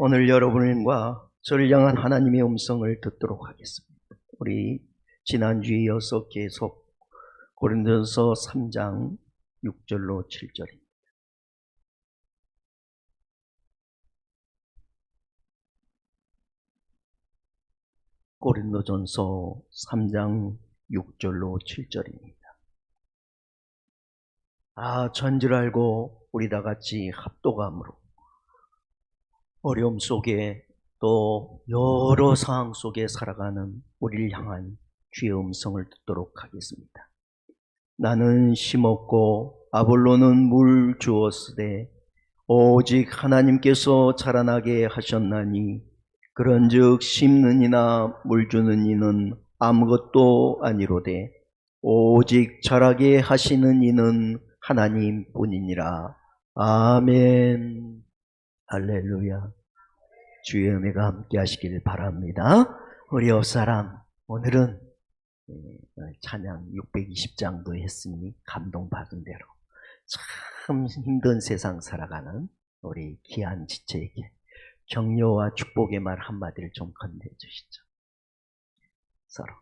오늘 여러분과 저를 향한 하나님의 음성을 듣도록 하겠습니다. 우리 지난주에 이어서 계속 고린도전서 3장 6절로 7절입니다. 고린도전서 3장 6절로 7절입니다. 전줄 알고 우리 다 같이 합독함으로 어려움 속에 또 여러 상황 속에 살아가는 우리를 향한 주의 음성을 듣도록 하겠습니다. 나는 심었고 아볼로는 물 주었으되 오직 하나님께서 자라나게 하셨나니 그런즉 심는 이나 물 주는 이는 아무것도 아니로되 오직 자라게 하시는 이는 하나님뿐이니라. 아멘. 할렐루야. 주의 은혜가 함께 하시길 바랍니다. 우리 옆사람, 오늘은 찬양 620장도 했으니 감동받은 대로 참 힘든 세상 살아가는 우리 귀한 지체에게 격려와 축복의 말 한마디를 좀 건네주시죠. 서로.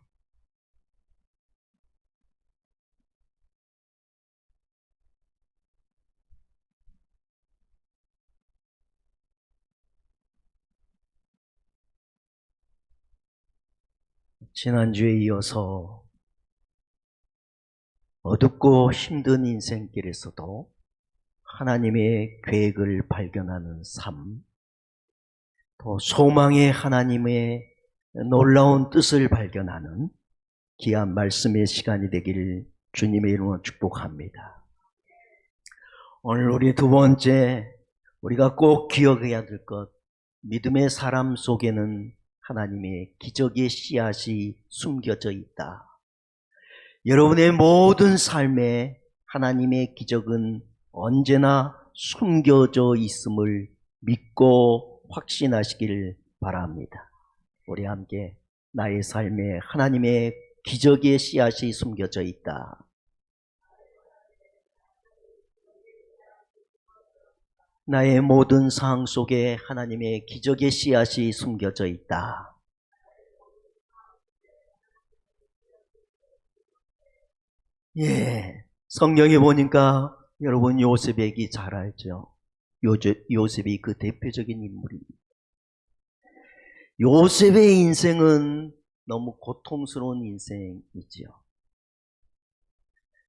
지난주에 이어서 어둡고 힘든 인생길에서도 하나님의 계획을 발견하는 삶, 또 소망의 하나님의 놀라운 뜻을 발견하는 귀한 말씀의 시간이 되기를 주님의 이름으로 축복합니다. 오늘 우리 두 번째, 우리가 꼭 기억해야 될 것, 믿음의 사람 속에는 하나님의 기적의 씨앗이 숨겨져 있다. 여러분의 모든 삶에 하나님의 기적은 언제나 숨겨져 있음을 믿고 확신하시길 바랍니다. 우리 함께 나의 삶에 하나님의 기적의 씨앗이 숨겨져 있다. 나의 모든 상황 속에 하나님의 기적의 씨앗이 숨겨져 있다. 성경에 보니까 여러분 요셉 얘기 잘 알죠? 요셉이 그 대표적인 인물입니다. 요셉의 인생은 너무 고통스러운 인생이지요.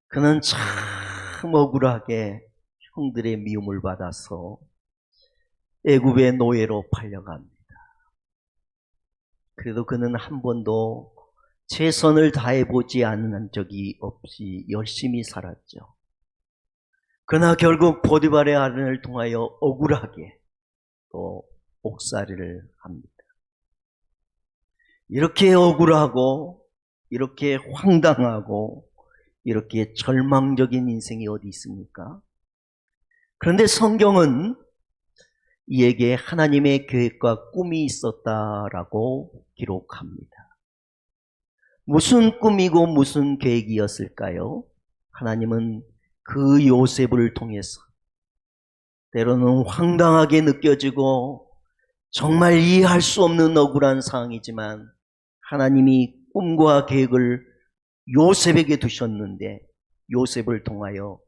그는 참 억울하게 형들의 미움을 받아서 애굽의 노예로 팔려갑니다. 그래도 그는 한 번도 최선을 다해보지 않은 적이 없이 열심히 살았죠. 그러나 결국 보디발의 아내를 통하여 억울하게 또 옥살이를 합니다. 이렇게 억울하고 이렇게 황당하고 이렇게 절망적인 인생이 어디 있습니까? 그런데 성경은 이에게 하나님의 계획과 꿈이 있었다라고 기록합니다. 무슨 꿈이고 무슨 계획이었을까요? 하나님은 그 요셉을 통해서 때로는 황당하게 느껴지고 정말 이해할 수 없는 억울한 상황이지만 하나님이 꿈과 계획을 요셉에게 두셨는데 요셉을 통하여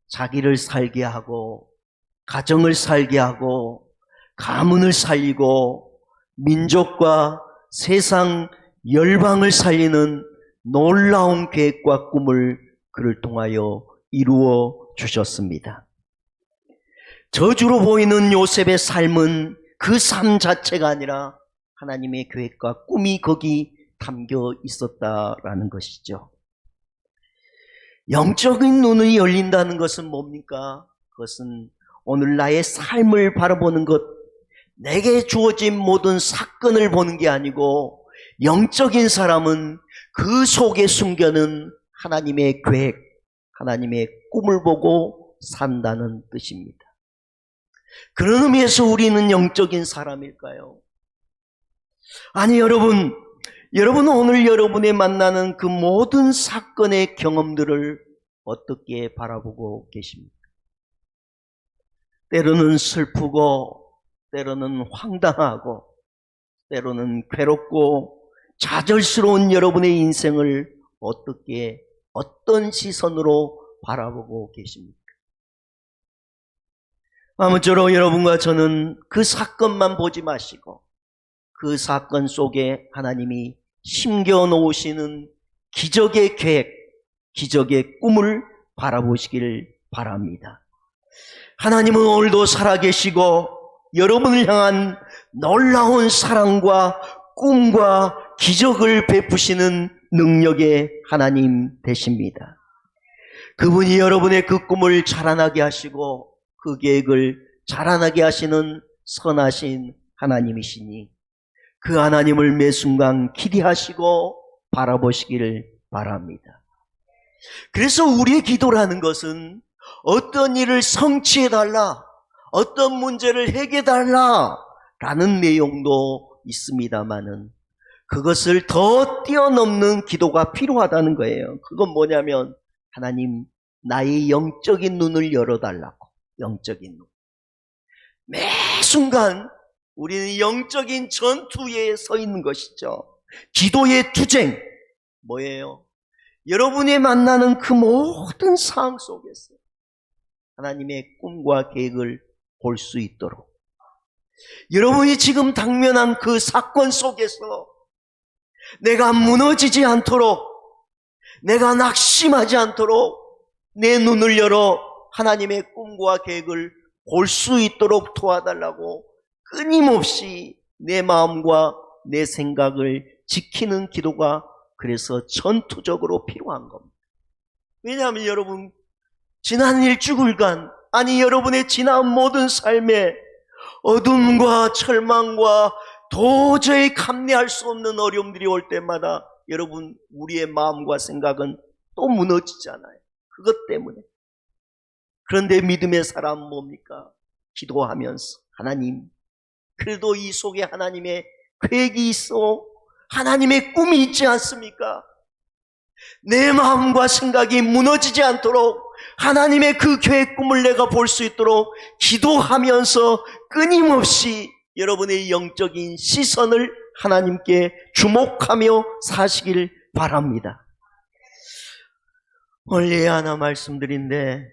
자기를 살게 하고 가정을 살게 하고 가문을 살리고 민족과 세상 열방을 살리는 놀라운 계획과 꿈을 그를 통하여 이루어 주셨습니다. 저주로 보이는 요셉의 삶은 그 삶 자체가 아니라 하나님의 계획과 꿈이 거기 담겨 있었다라는 것이죠. 영적인 눈이 열린다는 것은 뭡니까? 그것은 오늘 나의 삶을 바라보는 것, 내게 주어진 모든 사건을 보는 게 아니고 영적인 사람은 그 속에 숨겨는 하나님의 계획, 하나님의 꿈을 보고 산다는 뜻입니다. 그런 의미에서 우리는 영적인 사람일까요? 아니 여러분 오늘 여러분이 만나는 그 모든 사건의 경험들을 어떻게 바라보고 계십니까? 때로는 슬프고 때로는 황당하고 때로는 괴롭고 좌절스러운 여러분의 인생을 어떤 시선으로 바라보고 계십니까? 아무쪼록 여러분과 저는 그 사건만 보지 마시고 그 사건 속에 하나님이 심겨놓으시는 기적의 계획, 기적의 꿈을 바라보시기를 바랍니다. 하나님은 오늘도 살아계시고 여러분을 향한 놀라운 사랑과 꿈과 기적을 베푸시는 능력의 하나님 되십니다. 그분이 여러분의 그 꿈을 자라나게 하시고 그 계획을 자라나게 하시는 선하신 하나님이시니 그 하나님을 매 순간 기대하시고 바라보시기를 바랍니다. 그래서 우리의 기도라는 것은 어떤 일을 성취해달라, 어떤 문제를 해결해달라 라는 내용도 있습니다마는 그것을 더 뛰어넘는 기도가 필요하다는 거예요. 그건 뭐냐면 하나님 나의 영적인 눈을 열어달라고. 영적인 눈. 매 순간 우리는 영적인 전투에 서 있는 것이죠. 기도의 투쟁. 뭐예요? 여러분이 만나는 그 모든 상황 속에서 하나님의 꿈과 계획을 볼 수 있도록 여러분이 지금 당면한 그 사건 속에서 내가 무너지지 않도록 내가 낙심하지 않도록 내 눈을 열어 하나님의 꿈과 계획을 볼 수 있도록 도와달라고 끊임없이 내 마음과 내 생각을 지키는 기도가 그래서 전투적으로 필요한 겁니다. 왜냐하면 여러분 지난 일주일간 아니 여러분의 지난 모든 삶에 어둠과 절망과 도저히 감내할 수 없는 어려움들이 올 때마다 여러분 우리의 마음과 생각은 또 무너지잖아요. 그것 때문에. 그런데 믿음의 사람은 뭡니까? 기도하면서 하나님 그래도 이 속에 하나님의 계획이 있어 하나님의 꿈이 있지 않습니까? 내 마음과 생각이 무너지지 않도록 하나님의 그 계획 꿈을 내가 볼 수 있도록 기도하면서 끊임없이 여러분의 영적인 시선을 하나님께 주목하며 사시길 바랍니다. 원래 하나 말씀드린데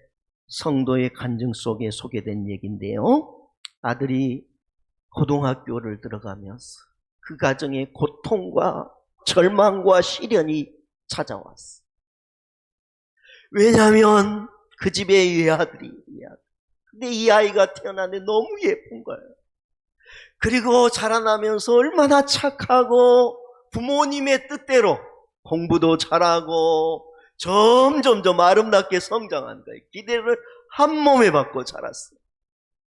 성도의 간증 속에 소개된 얘기인데요. 아들이 고등학교를 들어가면서 그 가정에 고통과 절망과 시련이 찾아왔어. 왜냐하면 그 집에 이 아들이 근데 이 아이가 태어났는데 너무 예쁜 거예요. 그리고 자라나면서 얼마나 착하고 부모님의 뜻대로 공부도 잘하고 점점점 아름답게 성장한 거예요. 기대를 한 몸에 받고 자랐어요.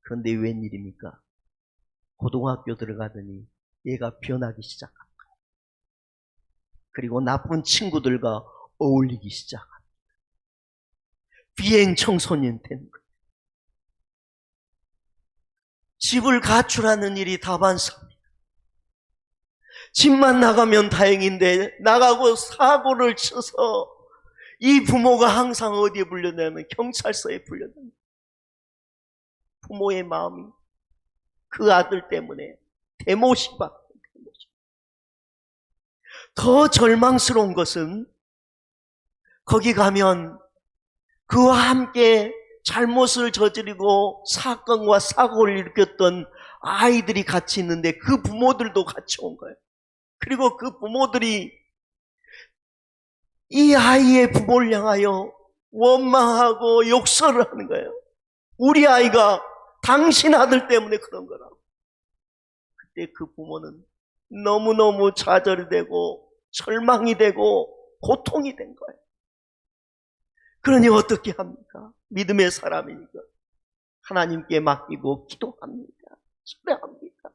그런데 웬일입니까? 고등학교 들어가더니 얘가 변하기 시작한 거예요. 그리고 나쁜 친구들과 어울리기 시작한 거예요. 비행 청소년 된 거예요. 집을 가출하는 일이 다반사입니다. 집만 나가면 다행인데 나가고 사고를 쳐서 이 부모가 항상 어디에 불려내면 경찰서에 불려냅니다. 부모의 마음이 그 아들 때문에 대못이 받고 더 절망스러운 것은 거기 가면 그와 함께 잘못을 저지르고 사건과 사고를 일으켰던 아이들이 같이 있는데 그 부모들도 같이 온 거예요. 그리고 그 부모들이 이 아이의 부모를 향하여 원망하고 욕설을 하는 거예요. 우리 아이가 당신 아들 때문에 그런 거라고. 그때 그 부모는 너무너무 좌절이 되고 절망이 되고 고통이 된 거예요. 그러니 어떻게 합니까? 믿음의 사람이니까 하나님께 맡기고 기도합니다. 기도합니다.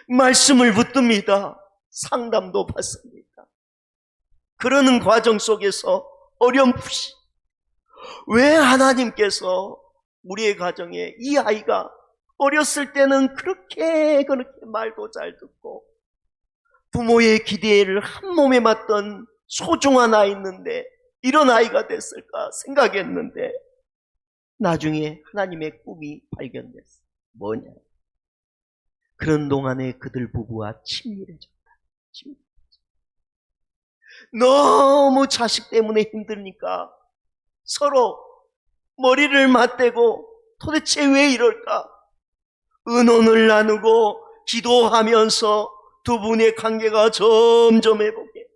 말씀을 붙듭니다. 상담도 받습니다. 그러는 과정 속에서 어렴풋이 왜 하나님께서 우리의 가정에 이 아이가 어렸을 때는 그렇게 말도 잘 듣고 부모의 기대를 한 몸에 맞던 소중한 아이였는데 이런 아이가 됐을까 생각했는데 나중에 하나님의 꿈이 발견됐어요. 뭐냐? 그런 동안에 그들 부부와 친밀해졌다. 너무 자식 때문에 힘드니까 서로 머리를 맞대고 도대체 왜 이럴까? 의논을 나누고 기도하면서 두 분의 관계가 점점 회복해.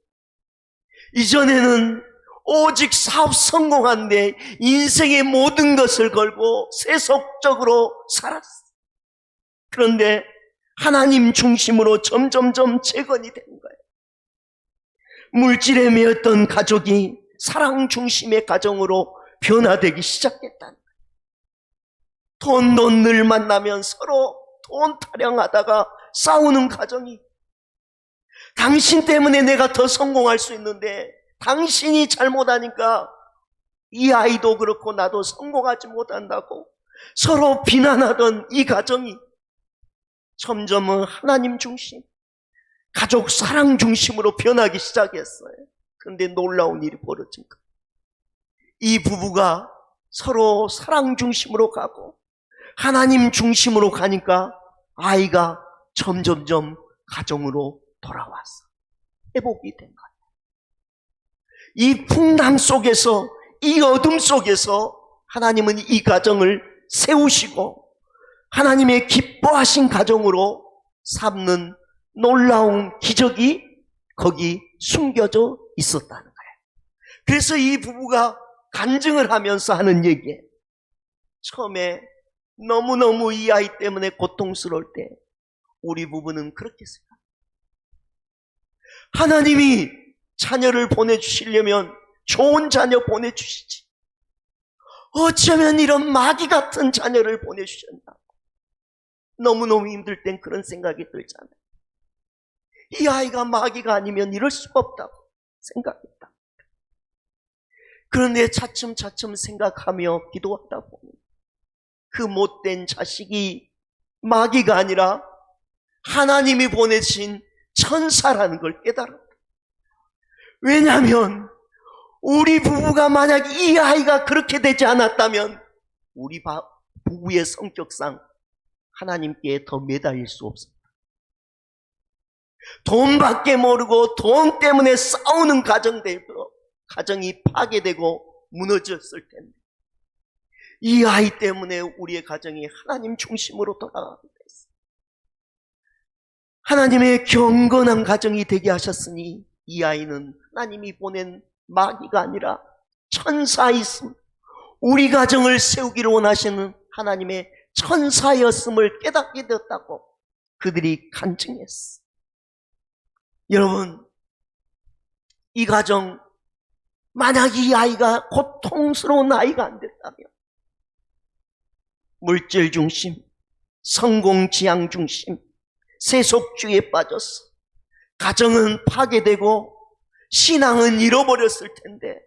이전에는 오직 사업 성공한데 인생의 모든 것을 걸고 세속적으로 살았어. 그런데 하나님 중심으로 점점점 재건이 된 거예요. 물질에 매였던 가족이 사랑 중심의 가정으로 변화되기 시작했다는 거예요. 돈 늘 만나면 서로 돈 타령하다가 싸우는 가정이, 당신 때문에 내가 더 성공할 수 있는데 당신이 잘못하니까 이 아이도 그렇고 나도 성공하지 못한다고 서로 비난하던 이 가정이 점점은 하나님 중심, 가족 사랑 중심으로 변하기 시작했어요. 그런데 놀라운 일이 벌어진 거예요. 이 부부가 서로 사랑 중심으로 가고 하나님 중심으로 가니까 아이가 점점점 가정으로 돌아왔어. 회복이 된 거예요. 이 풍랑 속에서, 이 어둠 속에서 하나님은 이 가정을 세우시고 하나님의 기뻐하신 가정으로 삼는 놀라운 기적이 거기 숨겨져 있었다는 거예요. 그래서 이 부부가 간증을 하면서 하는 얘기예요. 처음에 너무너무 이 아이 때문에 고통스러울 때 우리 부부는 그렇게 생각해요. 하나님이 자녀를 보내주시려면 좋은 자녀 보내주시지, 어쩌면 이런 마귀 같은 자녀를 보내주셨나. 너무너무 힘들 땐 그런 생각이 들잖아요. 이 아이가 마귀가 아니면 이럴 수가 없다고 생각했다. 그런데 차츰차츰 생각하며 기도하다 보니 그 못된 자식이 마귀가 아니라 하나님이 보내신 천사라는 걸 깨달았다. 왜냐하면 우리 부부가 만약 이 아이가 그렇게 되지 않았다면 우리 부부의 성격상 하나님께 더 매달릴 수 없습니다. 돈밖에 모르고 돈 때문에 싸우는 가정이 파괴되고 무너졌을 텐데 이 아이 때문에 우리의 가정이 하나님 중심으로 돌아가게 됐어요. 하나님의 경건한 가정이 되게 하셨으니 이 아이는 하나님이 보낸 마귀가 아니라 천사이었음, 우리 가정을 세우기를 원하시는 하나님의 천사였음을 깨닫게 되었다고 그들이 간증했어. 여러분, 이 가정 만약 이 아이가 고통스러운 아이가 안 됐다면 물질 중심, 성공 지향 중심, 세속주의에 빠졌어. 가정은 파괴되고 신앙은 잃어버렸을 텐데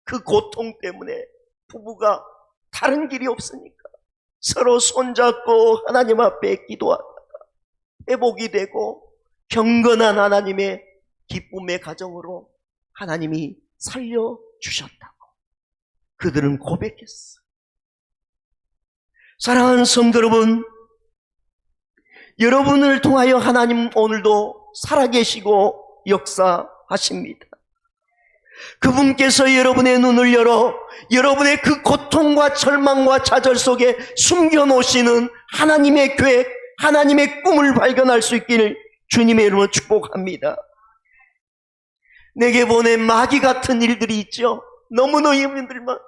그 고통 때문에 부부가 다른 길이 없으니까 서로 손잡고 하나님 앞에 기도하다가 회복이 되고 경건한 하나님의 기쁨의 가정으로 하나님이 살려주셨다고 그들은 고백했어. 사랑하는 성도 여러분, 여러분을 통하여 하나님 오늘도 살아계시고 역사하십니다. 그분께서 여러분의 눈을 열어 여러분의 그 고통과 절망과 좌절 속에 숨겨놓으시는 하나님의 계획, 하나님의 꿈을 발견할 수 있기를 주님의 이름으로 축복합니다. 내게 보낸 마귀 같은 일들이 있죠. 너무너무 힘들만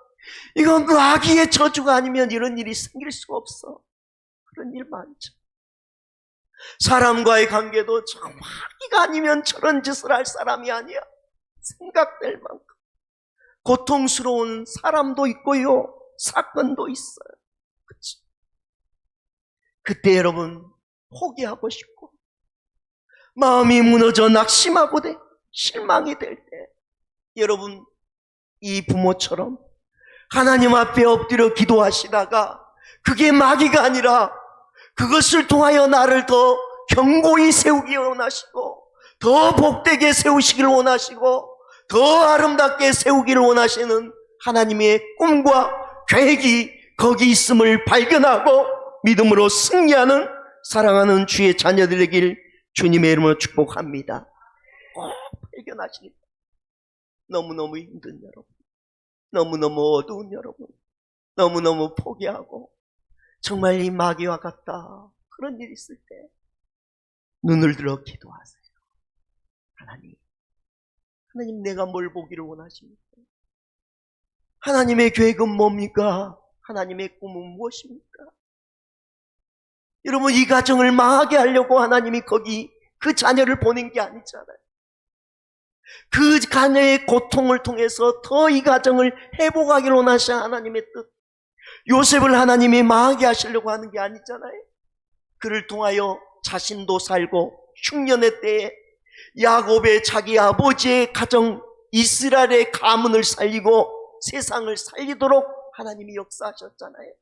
이건 마귀의 저주가 아니면 이런 일이 생길 수가 없어. 그런 일 많죠. 사람과의 관계도 저 마귀가 아니면 저런 짓을 할 사람이 아니야 생각될 만큼 고통스러운 사람도 있고요, 사건도 있어요. 그치? 그때 여러분 포기하고 싶고 마음이 무너져 낙심하고 실망이 될 때 여러분 이 부모처럼 하나님 앞에 엎드려 기도하시다가 그게 마귀가 아니라 그것을 통하여 나를 더 견고히 세우기 원하시고 더 복되게 세우시기를 원하시고 더 아름답게 세우기를 원하시는 하나님의 꿈과 계획이 거기 있음을 발견하고 믿음으로 승리하는 사랑하는 주의 자녀들 되길 주님의 이름으로 축복합니다. 꼭 발견하시길. 너무너무 힘든 여러분, 너무너무 어두운 여러분, 너무너무 포기하고 정말 이 마귀와 같다 그런 일이 있을 때 눈을 들어 기도하세요. 하나님 내가 뭘 보기를 원하십니까? 하나님의 계획은 뭡니까? 하나님의 꿈은 무엇입니까? 여러분, 이 가정을 망하게 하려고 하나님이 거기 그 자녀를 보낸 게 아니잖아요. 그 자녀의 고통을 통해서 더 이 가정을 회복하기를 원하시는 하나님의 뜻. 요셉을 하나님이 망하게 하시려고 하는 게 아니잖아요. 그를 통하여 자신도 살고 흉년의 때에 야곱의 자기 아버지의 가정 이스라엘의 가문을 살리고 세상을 살리도록 하나님이 역사하셨잖아요.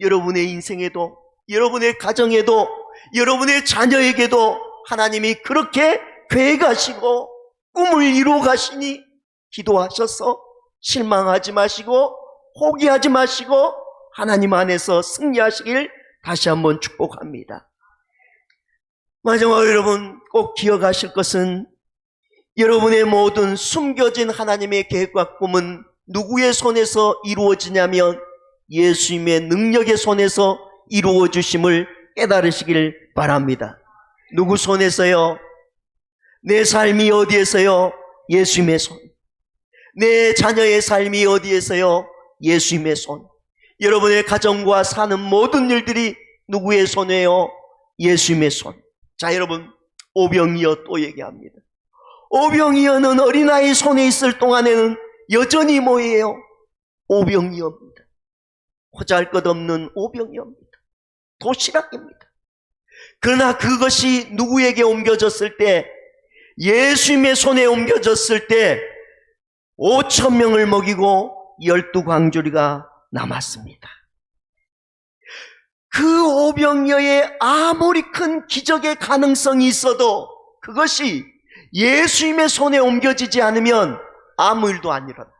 여러분의 인생에도, 여러분의 가정에도, 여러분의 자녀에게도 하나님이 그렇게 계획하시고 꿈을 이루어 가시니 기도하셔서 실망하지 마시고 포기하지 마시고 하나님 안에서 승리하시길 다시 한번 축복합니다. 마지막으로 여러분 꼭 기억하실 것은 여러분의 모든 숨겨진 하나님의 계획과 꿈은 누구의 손에서 이루어지냐면 예수님의 능력의 손에서 이루어 주심을 깨달으시길 바랍니다. 누구 손에서요? 내 삶이 어디에서요? 예수님의 손. 내 자녀의 삶이 어디에서요? 예수님의 손. 여러분의 가정과 사는 모든 일들이 누구의 손이에요? 예수님의 손. 자, 여러분, 오병이어 또 얘기합니다. 오병이어는 어린아이 손에 있을 동안에는 여전히 뭐예요? 오병이어입니다. 보잘것없는 오병이어입니다. 도시락입니다. 그러나 그것이 누구에게 옮겨졌을 때, 예수님의 손에 옮겨졌을 때 5,000명을 먹이고 12광주리가 남았습니다. 그 오병이어의 아무리 큰 기적의 가능성이 있어도 그것이 예수님의 손에 옮겨지지 않으면 아무 일도 안 일어나요.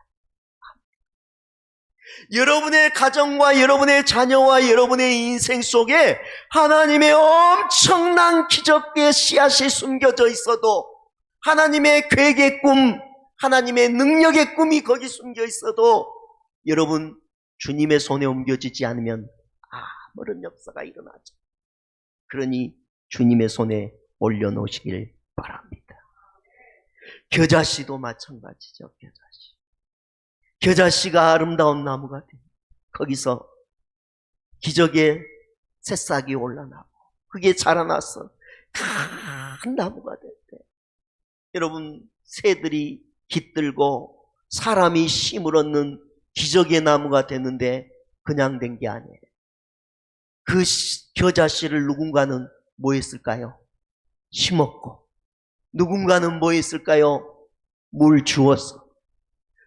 여러분의 가정과 여러분의 자녀와 여러분의 인생 속에 하나님의 엄청난 기적의 씨앗이 숨겨져 있어도, 하나님의 계획의 꿈, 하나님의 능력의 꿈이 거기 숨겨 있어도 여러분 주님의 손에 옮겨지지 않으면 아무런 역사가 일어나죠. 그러니 주님의 손에 올려놓으시길 바랍니다. 겨자씨도 마찬가지죠. 겨자씨가 아름다운 나무가 됩니다. 거기서 기적의 새싹이 올라나고 그게 자라나서 큰 나무가 될 때 여러분 새들이 깃들고 사람이 심을 얻는 기적의 나무가 되는데 그냥 된 게 아니에요. 그 겨자씨를 누군가는 뭐 했을까요? 심었고, 누군가는 뭐 했을까요? 물 주었어.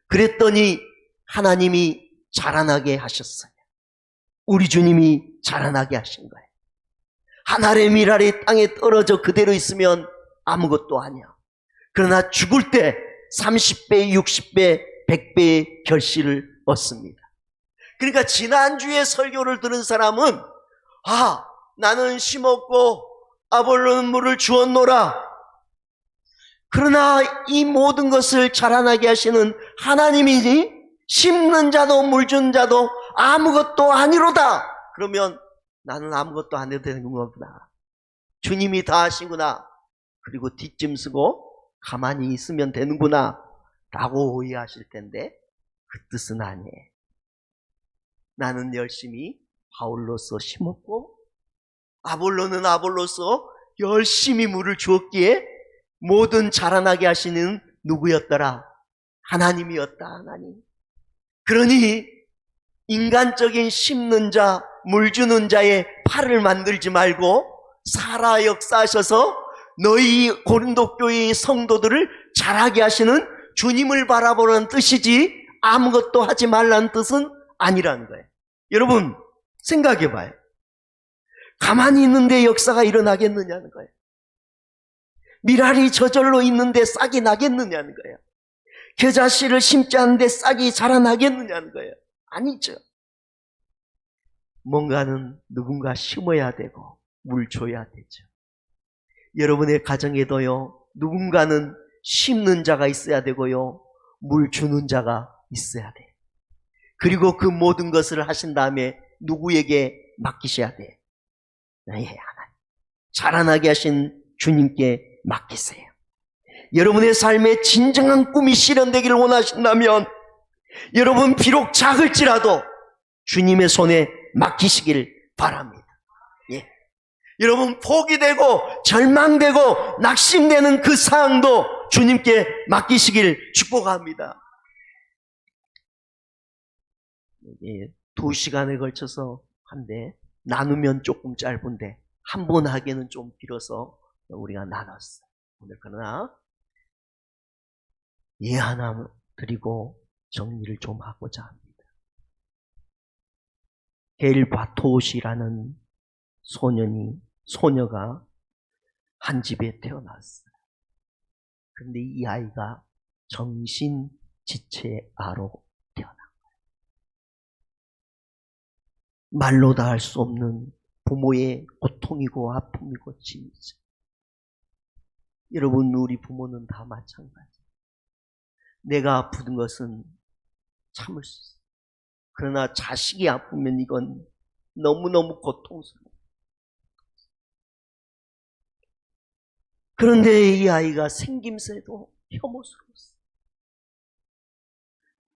그랬더니 하나님이 자라나게 하셨어요. 우리 주님이 자라나게 하신 거예요. 한 알의 밀알이 땅에 떨어져 그대로 있으면 아무것도 아니야. 그러나 죽을 때 30배, 60배, 100배의 결실을 얻습니다. 그러니까 지난주에 설교를 들은 사람은 나는 심었고 아볼로는 물을 주었노라. 그러나 이 모든 것을 자라나게 하시는 하나님이지 심는 자도 물 주는 자도 아무것도 아니로다. 그러면 나는 아무것도 안 해도 되는 거구나. 주님이 다 하시구나. 그리고 뒷짐 쓰고 가만히 있으면 되는구나 라고 오해하실 텐데 그 뜻은 아니에요. 나는 열심히 바울로서 심었고 아볼로는 아볼로서 열심히 물을 주었기에 모든 자라나게 하시는 누구였더라? 하나님이었다. 하나님. 그러니 인간적인 심는 자, 물 주는 자의 팔을 만들지 말고 살아 역사하셔서 너희 고린도 교회의 성도들을 자라게 하시는 주님을 바라보는 뜻이지 아무것도 하지 말라는 뜻은 아니라는 거예요. 여러분 생각해 봐요. 가만히 있는데 역사가 일어나겠느냐는 거예요. 밀알이 저절로 있는데 싹이 나겠느냐는 거예요. 겨자씨를 심지 않는데 싹이 자라나겠느냐는 거예요. 아니죠. 뭔가는 누군가 심어야 되고 물 줘야 되죠. 여러분의 가정에도요, 누군가는 심는 자가 있어야 되고요, 물 주는 자가 있어야 돼요. 그리고 그 모든 것을 하신 다음에 누구에게 맡기셔야 돼요? 하나님. 자라나게 하신 주님께 맡기세요. 여러분의 삶에 진정한 꿈이 실현되기를 원하신다면 여러분 비록 작을지라도 주님의 손에 맡기시길 바랍니다. 예. 여러분 포기되고 절망되고 낙심되는 그 상황도 주님께 맡기시길 축복합니다. 2시간에 걸쳐서 한데 나누면 조금 짧은데 한 번 하기에는 좀 길어서 우리가 나눴어요. 오늘 그러나 예 하나 드리고 정리를 좀 하고자 합니다. 게일 바토시라는 소녀가 한 집에 태어났어요. 그런데 이 아이가 정신지체아로 태어난 거예요. 말로 다 할 수 없는 부모의 고통이고 아픔이고 진짜. 여러분, 우리 부모는 다 마찬가지. 내가 아픈 것은 참을 수 있어요. 그러나 자식이 아프면 이건 너무너무 고통스러워요. 그런데 이 아이가 생김새도 혐오스러웠어요.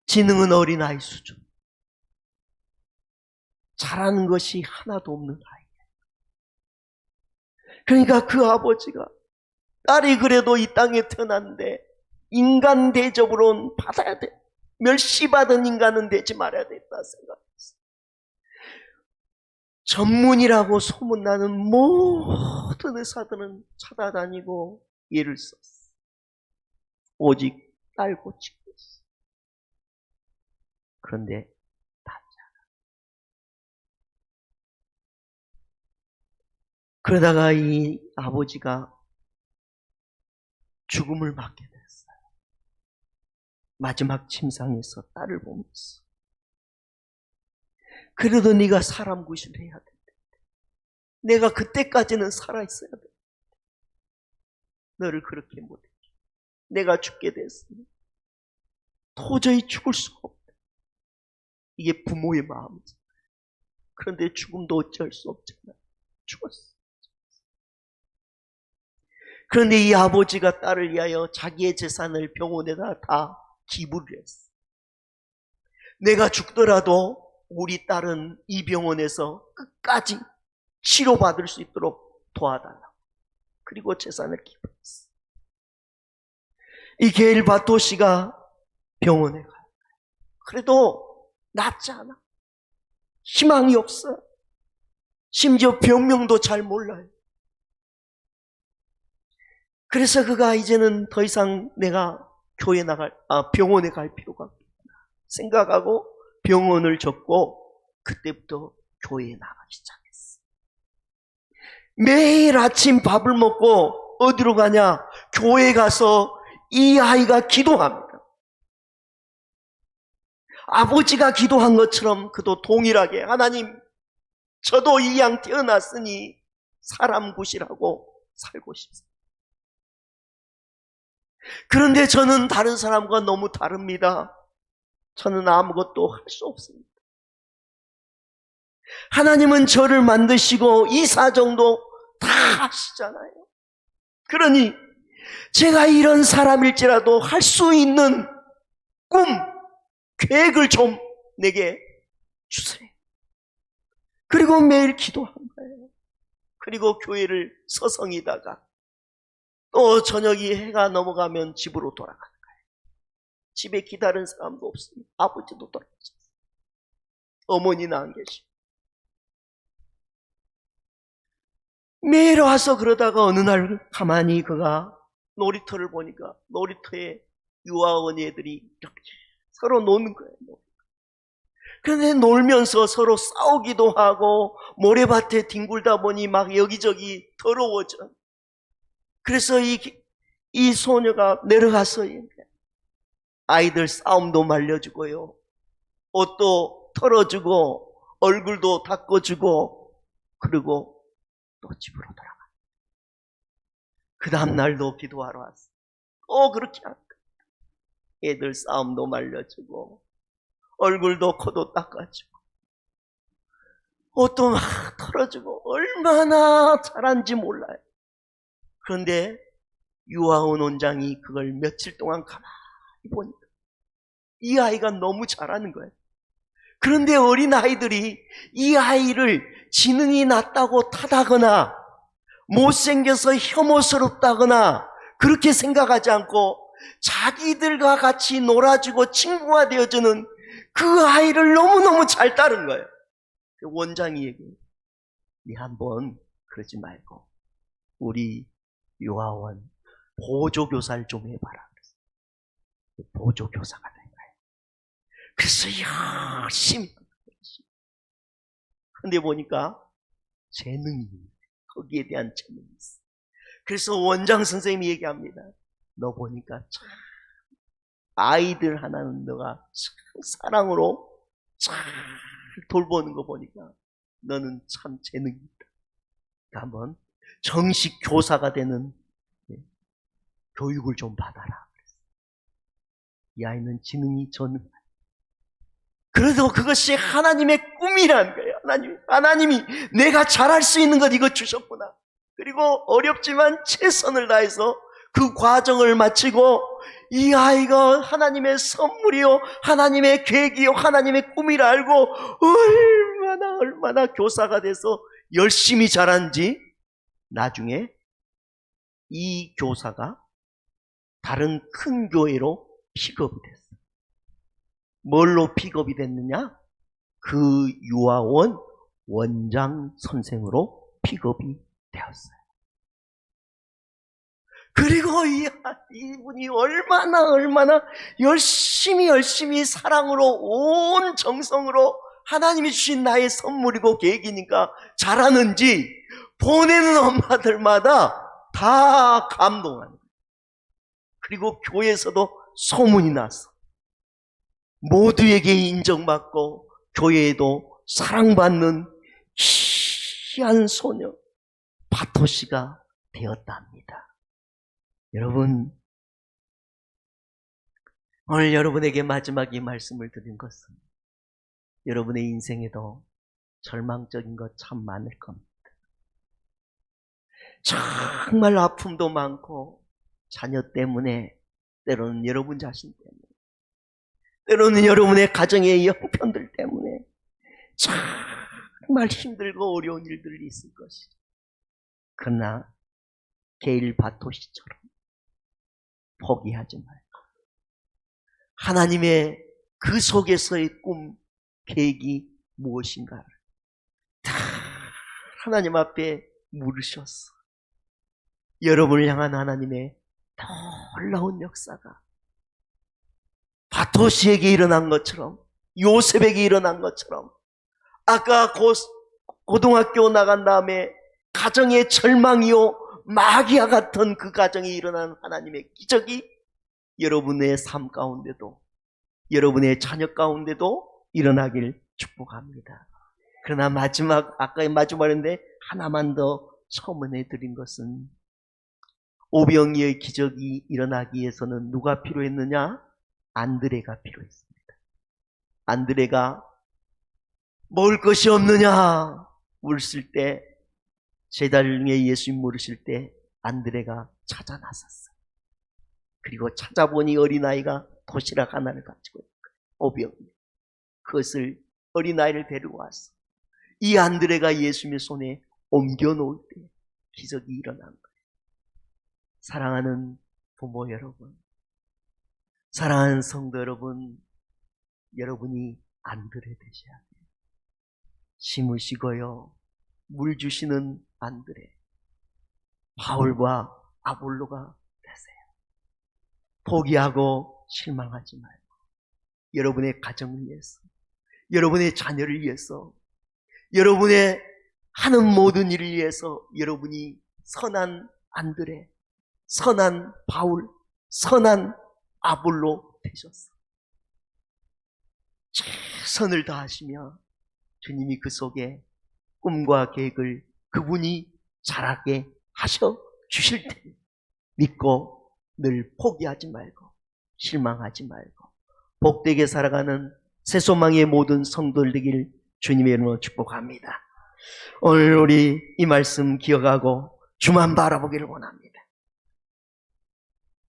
지능은 어린아이 수준. 잘하는 것이 하나도 없는 아이. 그러니까 그 아버지가 딸이 그래도 이 땅에 태어났는데 인간 대접으로는 받아야 돼. 멸시받은 인간은 되지 말아야 되겠다 생각했어요. 전문이라고 소문나는 모든 의사들은 찾아다니고 예를 썼어. 오직 딸 고치고 있어. 그런데 그러다가 이 아버지가 죽음을 맞게 됐어요. 마지막 침상에서 딸을 보면서. 그래도 네가 사람 구실을 해야 돼. 내가 그때까지는 살아있어야 돼. 너를 그렇게 못해. 내가 죽게 됐으니 도저히 죽을 수가 없다. 이게 부모의 마음이지. 그런데 죽음도 어쩔 수 없잖아. 죽었어. 그런데 이 아버지가 딸을 위하여 자기의 재산을 병원에다 다 기부를 했어. 내가 죽더라도 우리 딸은 이 병원에서 끝까지 치료받을 수 있도록 도와달라고. 그리고 재산을 기부했어. 이 게일 바토시가 병원에 가요. 그래도 낫지 않아. 희망이 없어. 심지어 병명도 잘 몰라요. 그래서 그가 이제는 더 이상 내가 병원에 갈 필요가 없다 생각하고 병원을 접고 그때부터 교회에 나가기 시작했어. 매일 아침 밥을 먹고 어디로 가냐? 교회에 가서 이 아이가 기도합니다. 아버지가 기도한 것처럼 그도 동일하게 하나님, 저도 이 양 태어났으니 사람 구실하고 살고 싶습니다. 그런데 저는 다른 사람과 너무 다릅니다. 저는 아무것도 할 수 없습니다. 하나님은 저를 만드시고 이 사정도 다 하시잖아요. 그러니 제가 이런 사람일지라도 할 수 있는 꿈, 계획을 좀 내게 주세요. 그리고 매일 기도한 거예요. 그리고 교회를 서성이다가 또 저녁이 해가 넘어가면 집으로 돌아가는 거예요. 집에 기다리는 사람도 없습니다. 아버지도 돌아가셨어요. 어머니는 안 계시고. 매일 와서 그러다가 어느 날 가만히 그가 놀이터를 보니까 놀이터에 유아원이 애들이 이렇게 서로 노는 거예요. 그런데 놀면서 서로 싸우기도 하고 모래밭에 뒹굴다 보니 막 여기저기 더러워져. 그래서 이 소녀가 내려가서 아이들 싸움도 말려주고요. 옷도 털어주고 얼굴도 닦아주고 그리고 또 집으로 돌아가. 그 다음날도 기도하러 왔어. 또 그렇게 한 거야. 애들 싸움도 말려주고 얼굴도 코도 닦아주고 옷도 막 털어주고 얼마나 잘한지 몰라요. 그런데 유아원 원장이 그걸 며칠 동안 가만히 보니까 이 아이가 너무 잘하는 거예요. 그런데 어린아이들이 이 아이를 지능이 낮다고 탓하거나 못생겨서 혐오스럽다거나 그렇게 생각하지 않고 자기들과 같이 놀아주고 친구가 되어주는 그 아이를 너무너무 잘 따른 거예요. 원장이 얘기해요. 네 한번 그러지 말고 우리 유아원 보조교사를 좀 해봐라. 보조교사가 된 거예요. 그래서 열심히. 근데 보니까 재능이, 거기에 대한 재능이 있어. 그래서 원장 선생님이 얘기합니다. 너 보니까 참 아이들 하나는 너가 참 사랑으로 잘 돌보는 거 보니까 너는 참 재능이 있다. 한번 정식 교사가 되는 교육을 좀 받아라. 이 아이는 지능이 전능하다. 그래도 그것이 하나님의 꿈이라는 거예요. 하나님이 내가 잘할 수 있는 것 이거 주셨구나. 그리고 어렵지만 최선을 다해서 그 과정을 마치고 이 아이가 하나님의 선물이요, 하나님의 계획이요, 하나님의 꿈이라 알고 얼마나 교사가 돼서 열심히 자란지 나중에 이 교사가 다른 큰 교회로 픽업이 됐어요. 뭘로 픽업이 됐느냐? 그 유아원 원장 선생으로 픽업이 되었어요. 그리고 이분이 얼마나 열심히 사랑으로 온 정성으로 하나님이 주신 나의 선물이고 계획이니까 잘하는지 보내는 엄마들마다 다 감동하는 거예요. 그리고 교회에서도 소문이 났어. 모두에게 인정받고 교회에도 사랑받는 희한 소녀 바토시가 되었답니다. 여러분, 오늘 여러분에게 마지막 이 말씀을 드린 것은 여러분의 인생에도 절망적인 것 참 많을 겁니다. 정말 아픔도 많고 자녀 때문에, 때로는 여러분 자신 때문에, 때로는 여러분의 가정의 형편들 때문에 정말 힘들고 어려운 일들이 있을 것이죠. 그러나 게일 바토시처럼 포기하지 말고 하나님의 그 속에서의 꿈, 계획이 무엇인가를 다 하나님 앞에 물으셨어. 여러분을 향한 하나님의 놀라운 역사가 바토시에게 일어난 것처럼, 요셉에게 일어난 것처럼, 아까 고등학교 나간 다음에 가정의 절망이요 마귀와 같은 그 가정에 일어난 하나님의 기적이 여러분의 삶 가운데도, 여러분의 자녀 가운데도 일어나길 축복합니다. 그러나 아까 마지막인데 하나만 더 첨언해 드린 것은, 오병이의 기적이 일어나기 위해서는 누가 필요했느냐? 안드레가 필요했습니다. 안드레가 먹을 것이 없느냐 물으실 때, 제자중에 예수님 물으실 때 안드레가 찾아 나섰어요. 그리고 찾아보니 어린아이가 도시락 하나를 가지고 있는 거예요. 오병이. 그것을, 어린아이를 데리고 왔어. 이 안드레가 예수님의 손에 옮겨 놓을 때 기적이 일어난 거예요. 사랑하는 부모 여러분, 사랑하는 성도 여러분, 여러분이 안드레 되셔야 돼요. 심으시고요 물 주시는 안드레, 바울과 아볼로가 되세요. 포기하고 실망하지 말고 여러분의 가정을 위해서, 여러분의 자녀를 위해서, 여러분의 하는 모든 일을 위해서 여러분이 선한 안드레, 선한 바울, 선한 아볼로 되셨어. 최선을 다하시며 주님이 그 속에 꿈과 계획을, 그분이 자라게 하셔 주실 테니 믿고 늘 포기하지 말고 실망하지 말고 복되게 살아가는 새소망의 모든 성도들 되길 주님의 이름으로 축복합니다. 오늘 우리 이 말씀 기억하고 주만 바라보기를 원합니다.